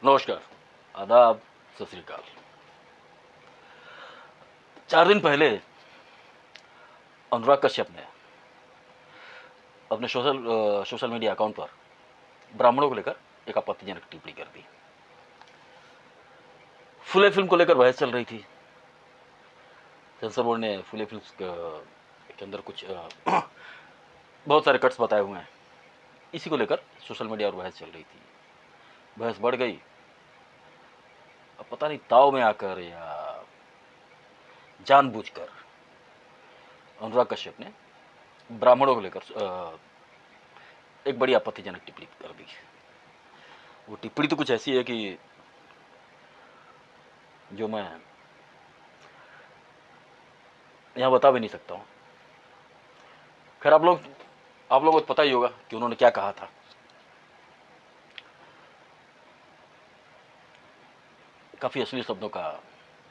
नमस्कार, आदाब, सत श्री अकाल। 4 दिन पहले अनुराग कश्यप ने अपने सोशल मीडिया अकाउंट पर ब्राह्मणों को लेकर एक आपत्तिजनक टिप्पणी कर दी। फुले फिल्म को लेकर बहस चल रही थी। सेंसर बोर्ड ने फुले फिल्म के अंदर कुछ बहुत सारे कट्स बताए हुए हैं। इसी को लेकर सोशल मीडिया पर बहस चल रही थी। बहस बढ़ गई। अब पता नहीं ताव में आकर या जानबूझकर अनुराग कश्यप ने ब्राह्मणों को लेकर एक बड़ी आपत्तिजनक टिप्पणी कर दी। वो टिप्पणी तो कुछ ऐसी है कि जो मैं यहाँ बता भी नहीं सकता हूँ। खैर, आप लोगों को पता ही होगा कि उन्होंने क्या कहा था। काफ़ी असली शब्दों का,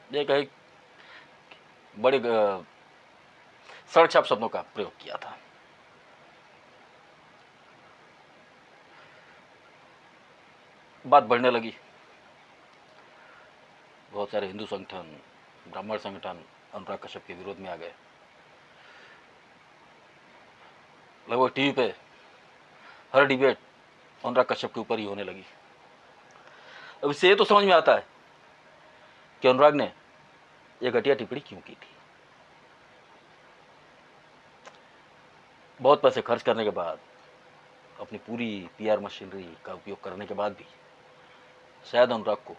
ये कहे बड़े सड़क छाप शब्दों का प्रयोग किया था। बात बढ़ने लगी। बहुत सारे हिंदू संगठन, ब्राह्मण संगठन अनुराग कश्यप के विरोध में आ गए। लगभग टीवी पे हर डिबेट अनुराग कश्यप के ऊपर ही होने लगी। अब इससे ये तो समझ में आता है कि अनुराग ने यह घटिया टिप्पणी क्यों की थी। बहुत पैसे खर्च करने के बाद, अपनी पूरी पीआर मशीनरी का उपयोग करने के बाद भी शायद अनुराग को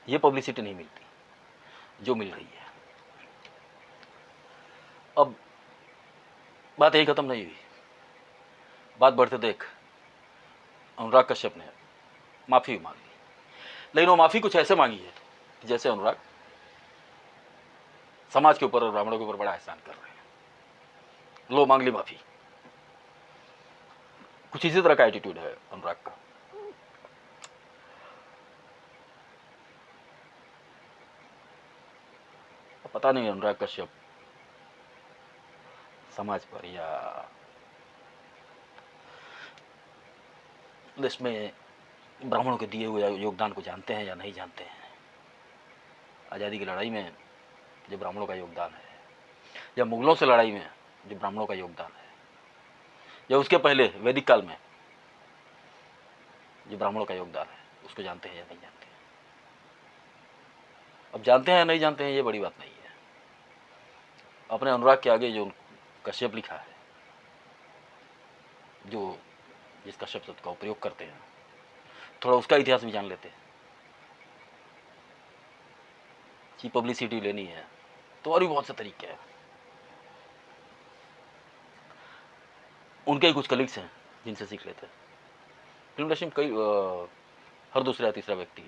यह पब्लिसिटी नहीं मिलती जो मिल रही है। अब बात यही खत्म नहीं हुई। बात बढ़ते देख अनुराग कश्यप ने माफ़ी मांगी, लेकिन वो माफ़ी कुछ ऐसे मांगी है जैसे अनुराग समाज के ऊपर और ब्राह्मणों के ऊपर बड़ा एहसान कर रहे हैं। लो, मांग ली माफ़ी। कुछ इसी तरह का एटीट्यूड है अनुराग का। पता नहीं अनुराग कश्यप समाज पर या देश में ब्राह्मणों के दिए हुए योगदान को जानते हैं या नहीं जानते हैं। आज़ादी की लड़ाई में जो ब्राह्मणों का योगदान है, या मुगलों से लड़ाई में जो ब्राह्मणों का योगदान है, या उसके पहले वैदिक काल में जो ब्राह्मणों का योगदान है, उसको जानते हैं या नहीं जानते हैं। अब जानते हैं या नहीं जानते हैं ये बड़ी बात नहीं है। अपने अनुराग के आगे जो कश्यप लिखा है, जो जिस कश्यप शब्द का उपयोग करते हैं, थोड़ा उसका इतिहास भी जान लेते हैं। की पब्लिसिटी लेनी है तो और भी बहुत से तरीके हैं। उनके ही कुछ कलीग्स हैं जिनसे सीख लेते हैं। फिल्म इंडस्ट्री में कई हर दूसरा या तीसरा व्यक्ति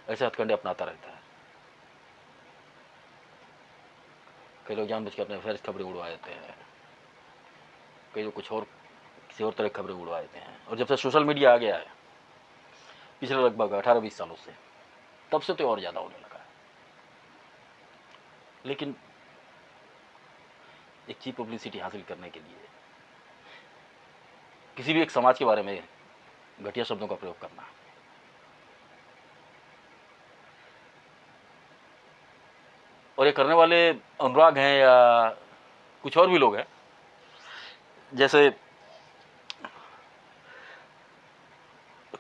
ऐसे हथकंडे अपनाता रहता है। कई लोग जानबूझ के अपने अफेयर्स खबरें उड़वा देते हैं, कई लोग कुछ और किसी और तरह खबरें उड़वा देते हैं। और जब से सोशल मीडिया आ गया है पिछले लगभग 18-20 सालों से, तब से तो और ज़्यादा होने लगा है। लेकिन एक चीप पब्लिसिटी हासिल करने के लिए किसी भी एक समाज के बारे में घटिया शब्दों का प्रयोग करना, और ये करने वाले अनुराग हैं या कुछ और भी लोग हैं। जैसे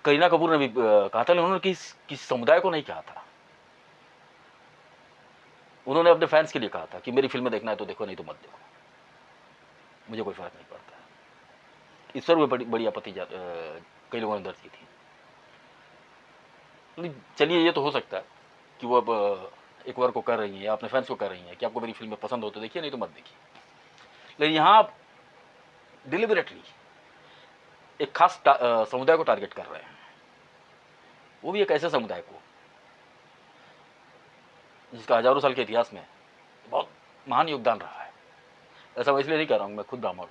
करीना कपूर ने भी कहा था, उन्होंने किस समुदाय को नहीं कहा था। उन्होंने अपने फैंस के लिए कहा था कि मेरी फिल्में देखना है तो देखो, नहीं तो मत देखो, मुझे कोई फर्क नहीं पड़ता। इस पर भी बड़ी आपत्ति कई लोगों ने दर्ज की थी। चलिए, ये तो हो सकता है कि वो अब एक बार को कर रही हैं या अपने फैंस को कर रही हैं कि आपको मेरी फिल्में पसंद हो तो देखिए, नहीं तो मत देखिए। लेकिन यहाँ आप डिलिबरेटली एक खास समुदाय को टारगेट कर रहे हैं, वो भी एक ऐसे समुदाय को जिसका हजारों साल के इतिहास में बहुत महान योगदान रहा है। ऐसा मैं इसलिए नहीं कह रहा हूँ, मैं खुद ब्राह्मण हूँ,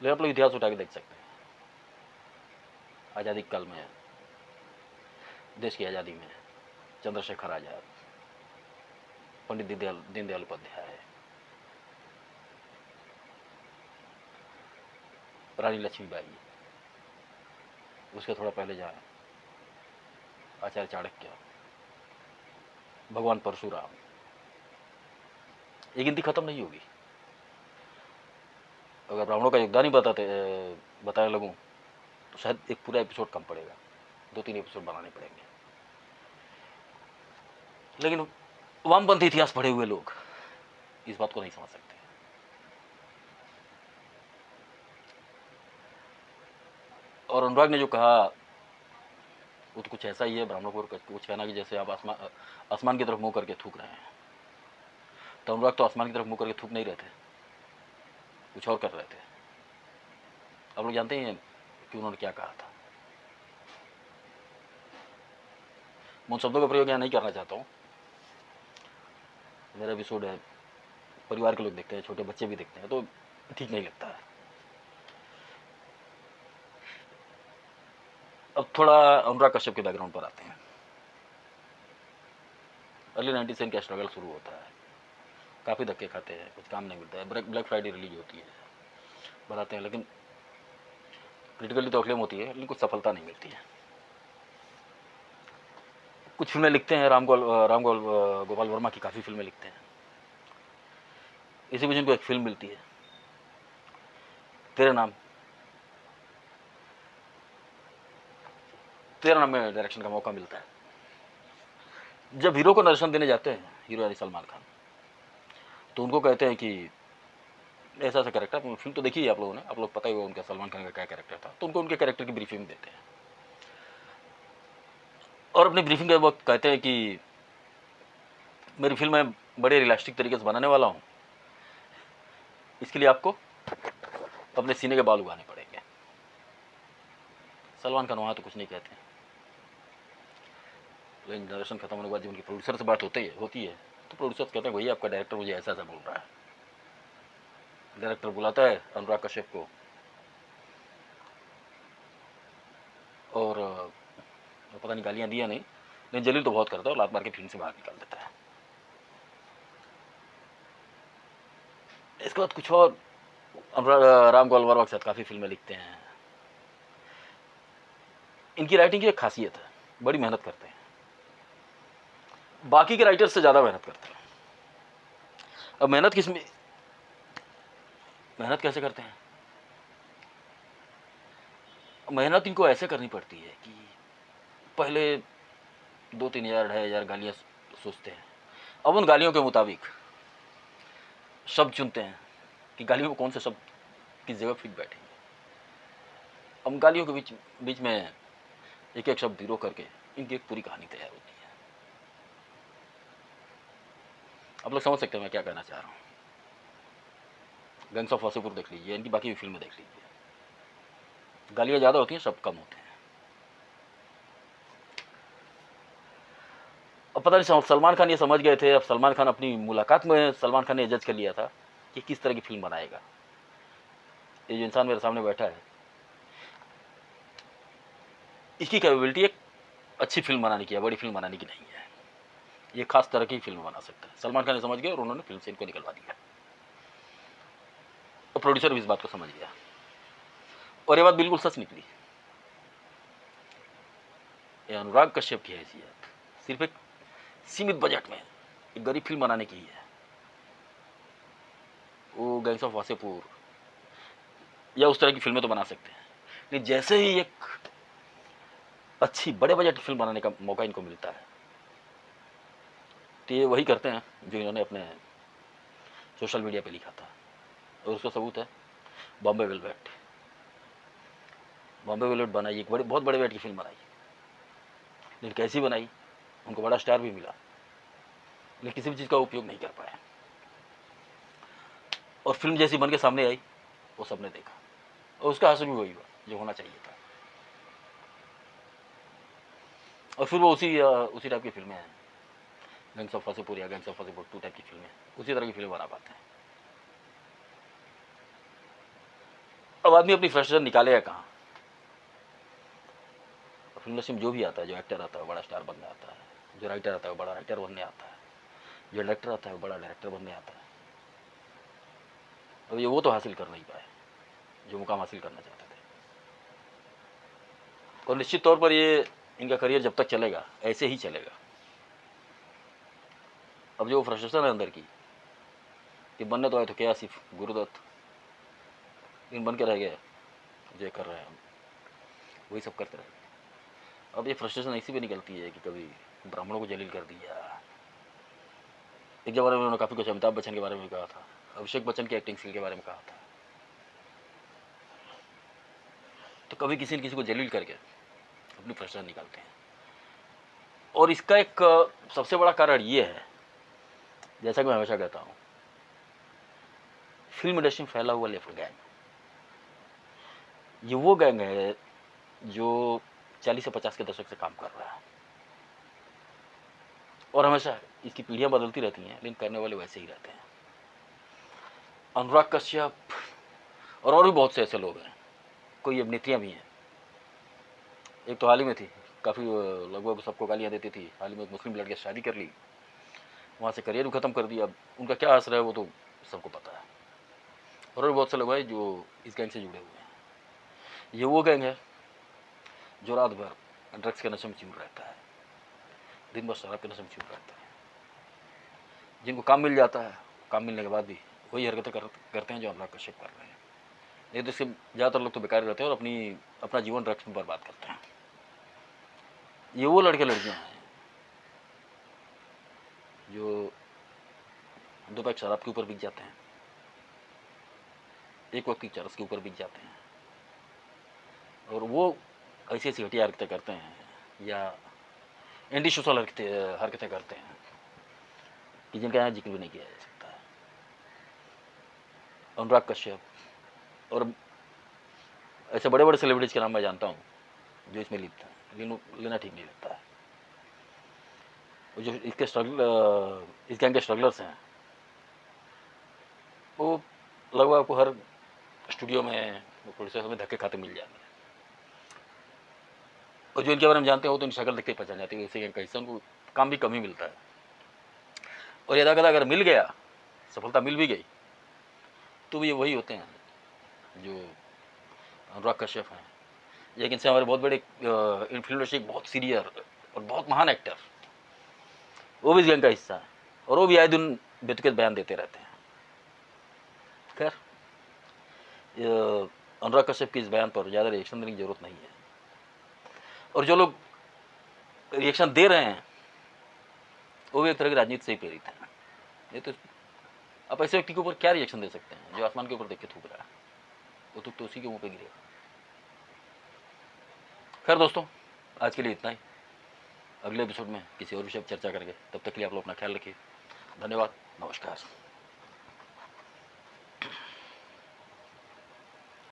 लेकिन आप लोग इतिहास उठा के देख सकते हैं। आज़ादी काल में, देश की आज़ादी में चंद्रशेखर आज़ाद, पंडित दीनदयाल उपाध्याय, रानी लक्ष्मीबाई, उसके थोड़ा पहले जहाँ आचार्य चाणक्य, भगवान परशुराम, ये गिनती खत्म नहीं होगी। अगर ब्राह्मणों का योगदान ही बताने लगूं तो शायद एक पूरा एपिसोड कम पड़ेगा, 2-3 एपिसोड बनाने पड़ेंगे। लेकिन वामपंथी इतिहास पढ़े हुए लोग इस बात को नहीं समझ सकते। और अनुराग ने जो कहा वो तो कुछ ऐसा ही है, ब्राह्मणों को कुछ कहना कि जैसे आप आसमान की तरफ मुंह करके थूक रहे हैं। तो अनुराग तो आसमान की तरफ मुंह करके थूक नहीं रहे थे, कुछ और कर रहे थे। आप लोग जानते हैं कि उन्होंने क्या कहा था। मैं उन शब्दों का प्रयोग यहाँ नहीं करना चाहता हूँ। मेरा एपिसोड है, परिवार के लोग देखते हैं, छोटे बच्चे भी देखते हैं, तो ठीक नहीं लगता है। अब थोड़ा अनुराग कश्यप के बैकग्राउंड पर आते हैं। अर्ली 90s से इनका स्ट्रगल शुरू होता है, काफ़ी धक्के खाते हैं, कुछ काम नहीं मिलता है। ब्लैक फ्राइडे रिलीज होती है, बनाते हैं, लेकिन क्रिटिकली तो अक्लेम होती है, लेकिन कुछ सफलता नहीं मिलती है। कुछ फिल्में लिखते हैं, राम गोपाल वर्मा की काफ़ी फिल्में लिखते हैं। इसी बीच इनको एक फिल्म मिलती है, तेरे नाम में डायरेक्शन का मौका मिलता है। जब हीरो को निर्देशन देने जाते हैं, हीरो यानी सलमान खान, तो उनको कहते हैं कि ऐसा ऐसा कैरेक्टर, फिल्म तो देखी है आप लोगों ने, आप लोग पता ही होगा उनका सलमान खान का क्या कैरेक्टर था। तो उनको उनके कैरेक्टर की ब्रीफिंग देते हैं और अपनी ब्रीफिंग के वक्त कहते हैं कि मेरी फिल्म मैं बड़े रियलिस्टिक तरीके से बनाने वाला हूँ, इसके लिए आपको अपने सीने के बाल उगाने पड़ेंगे। सलमान खान वहाँ तो कुछ नहीं कहते, लेकिन डायरेक्शन खत्म होने के बाद जब उनकी प्रोड्यूसर से बात होती है तो प्रोड्यूसर कहते हैं भैया आपका डायरेक्टर मुझे ऐसा ऐसा बोल रहा है। डायरेक्टर बुलाता है अनुराग कश्यप को और पता नहीं गालियाँ दिया नहीं, लेकिन जलील तो बहुत करता है और लात मार के फिल्म से बाहर निकाल देता है। इसके बाद कुछ और राम गोपाल वर्मा के साथ काफ़ी फिल्में लिखते हैं। इनकी राइटिंग की एक खासियत है, बड़ी मेहनत करते हैं, बाकी के राइटर से ज़्यादा मेहनत करते हैं। अब मेहनत कैसे करते हैं? मेहनत इनको ऐसे करनी पड़ती है कि पहले 2-3 हज़ार 2,500 गालियाँ सोचते हैं, अब उन गालियों के मुताबिक शब्द चुनते हैं कि गालियों में कौन से शब्द किस जगह फिट बैठेंगे। अब गालियों के बीच में एक एक शब्द हीरो करके इनकी एक पूरी कहानी तैयार होती है। आप लोग समझ सकते हैं मैं क्या कहना चाह रहा हूँ। गैंग्स ऑफ वासेपुर देख लीजिए, इनकी बाकी भी फिल्में देख लीजिए, गालियाँ ज़्यादा होती हैं, शब्द कम होते हैं। अब पता नहीं सलमान खान ये समझ गए थे। अब सलमान खान अपनी मुलाकात में सलमान खान ने जज कर लिया था कि किस तरह की फिल्म बनाएगा। ये जो इंसान मेरे सामने बैठा है, इसकी कैपेबिलिटी एक अच्छी फिल्म बनाने की है, बड़ी फिल्म बनाने की नहीं है। ये खास तरह की फिल्म बना सकता है। सलमान खान ने समझ गया और उन्होंने फिल्म से इनको निकलवा दिया और प्रोड्यूसर भी इस बात को समझ गया और ये बात बिल्कुल सच निकली। ये अनुराग कश्यप की हैसियत सिर्फ एक सीमित बजट में एक गरीब फिल्म बनाने की ही है। वो गैंग्स ऑफ वासेपुर या उस तरह की फिल्में तो बना सकते हैं, लेकिन जैसे ही एक अच्छी बड़े बजट की फिल्म बनाने का मौका इनको मिलता है तो ये वही करते हैं जो इन्होंने अपने सोशल मीडिया पे लिखा था। और उसका सबूत है बॉम्बे वेलवेट। बॉम्बे वेलवेट बनाई, एक बहुत बड़े वेट की फिल्म बनाई, लेकिन कैसी बनाई, उनको बड़ा स्टार भी मिला, लेकिन किसी भी चीज़ का उपयोग नहीं कर पाया। और फिल्म जैसी बन के सामने आई वो सबने देखा और उसका हासिल भी वही हुआ जो होना चाहिए था। और फिर वो उसी टाइप की फिल्में हैं, गैंग्स ऑफ वासेपुर या गैंग्स ऑफ वासेपुर 2 टाइप की फिल्में, उसी तरह की फिल्में बना पाते हैं। अब आदमी अपनी फ्रस्ट्रेशन निकालेगा कहाँ? फिल्म इंडस्ट्री में जो भी आता है, जो एक्टर आता है वो बड़ा स्टार बनने आता है, जो राइटर आता है वो बड़ा राइटर बनने आता है, जो डायरेक्टर आता है वो बड़ा डायरेक्टर बनने आता है। अब ये वो तो हासिल कर नहीं पाए जो मुकाम हासिल करना चाहते थे। और निश्चित तौर पर ये इनका करियर जब तक चलेगा ऐसे ही चलेगा। अब जो फ्रस्ट्रेशन है अंदर की कि बनने तो आए तो क्या सिर्फ गुरुदत्त, इन बन के रह गए जो कर रहे हैं हम, वही सब करते रहे। अब ये फ्रस्ट्रेशन ऐसी भी निकलती है कि कभी ब्राह्मणों को जलील कर दिया। एक जमाने में उन्होंने काफ़ी कुछ अमिताभ बच्चन के बारे में भी कहा था, अभिषेक बच्चन की एक्टिंग स्किल के बारे में कहा था। तो कभी किसी न किसी को जलील करके अपनी फ्रस्ट्रेशन निकालते हैं। और इसका एक सबसे बड़ा कारण ये है, जैसा कि मैं हमेशा कहता हूँ, फिल्म इंडस्ट्री में फैला हुआ लेफ्ट गैंग। ये वो गैंग है जो 40 से 50 के दशक से काम कर रहा है, और हमेशा इसकी पीढ़ियां बदलती रहती हैं, लेकिन करने वाले वैसे ही रहते हैं। अनुराग कश्यप और भी बहुत से ऐसे लोग हैं, कोई अभिनेत्रियां भी हैं। एक तो हाल ही में थी, काफ़ी लगभग सबको गालियाँ देती थी, हाल ही में एक मुस्लिम लड़के से शादी कर ली, वहाँ से करियर भी ख़त्म कर दिया। अब उनका क्या असर है वो तो सबको पता है। और भी बहुत से लोग हैं जो इस गैंग से जुड़े हुए हैं। ये वो गैंग है जो रात भर ड्रग्स के नशे में चूर रहता है, दिन भर शराब के नशे में चूर रहता है, जिनको काम मिल जाता है, काम मिलने के बाद भी वही हरकतें करते हैं जो अनुराग कश्यप कर रहे हैं। नहीं तो इससे ज़्यादातर लोग तो बेकार रहते हैं और अपना जीवन ड्रग्स में बर्बाद करते हैं। ये वो लड़के लड़कियां हैं जो 2 पैक शराब के ऊपर बिक जाते हैं, एक वक्त की चरस के ऊपर बिक जाते हैं, और वो ऐसी ऐसी घटिया हरकतें करते हैं या एंटी सोशल हरकतें करते हैं कि जिनका यहाँ जिक्र भी नहीं किया जा सकता है। अनुराग कश्यप और ऐसे बड़े बड़े सेलिब्रिटीज़ के नाम मैं जानता हूँ जो इसमें लिखते हैं, लेकिन लेना ठीक नहीं लगता है। जो इसके इस गैंग के स्ट्रगलर्स हैं, वो लगभग आपको हर स्टूडियो में प्रोड्यूसर में धक्के खाते मिल जाएंगे, और जो इनके बारे में जानते हैं वो तो इनकी शक्ल देखते ही पहचान जाती है इसी गैंग का हिस्सा। उनको काम भी कम ही मिलता है, और यदा कदा अगर मिल गया, सफलता मिल भी गई, तो ये वही होते हैं जो अनुराग कश्यप हैं। लेकिन से हमारे बहुत बड़े फिल्म इंडस्ट्री बहुत सीनियर और बहुत महान एक्टर, वो भी इस गैंग का हिस्सा है, और वो भी आए दिन बेतुके बयान देते रहते हैं। खैर, अनुराग कश्यप के इस बयान पर ज़्यादा रिएक्शन देने की जरूरत नहीं है, और जो लोग रिएक्शन दे रहे हैं वो भी एक तरह की राजनीति से ही प्रेरित है। नहीं तो आप ऐसे व्यक्ति के ऊपर क्या रिएक्शन दे सकते हैं जो आसमान के ऊपर देख के थूक रहा है, वो तो उसी के मुंह पे गिरेगा। खैर दोस्तों, आज के लिए इतना ही। अगले एपिसोड में किसी और विषय पर चर्चा करेंगे। तब तक के लिए आप लोग अपना ख्याल रखिए। धन्यवाद, नमस्कार।